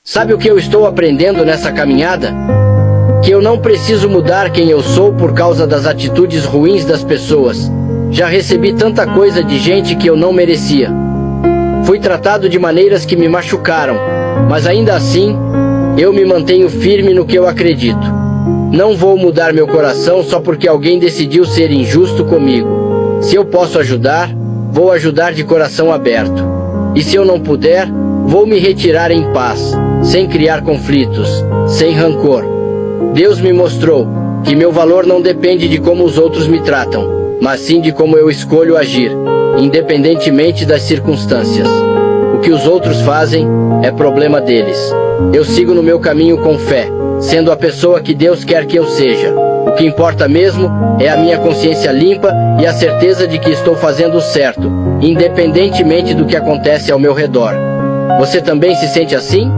Sabe o que eu estou aprendendo nessa caminhada? Que eu não preciso mudar quem eu sou por causa das atitudes ruins das pessoas. Já recebi tanta coisa de gente que eu não merecia. Fui tratado de maneiras que me machucaram, mas ainda assim, eu me mantenho firme no que eu acredito. Não vou mudar meu coração só porque alguém decidiu ser injusto comigo. Se eu posso ajudar, vou ajudar de coração aberto. E se eu não puder, vou me retirar em paz, sem criar conflitos, sem rancor. Deus me mostrou que meu valor não depende de como os outros me tratam, mas sim de como eu escolho agir, independentemente das circunstâncias. O que os outros fazem é problema deles. Eu sigo no meu caminho com fé, sendo a pessoa que Deus quer que eu seja. O que importa mesmo é a minha consciência limpa e a certeza de que estou fazendo o certo, independentemente do que acontece ao meu redor. Você também se sente assim?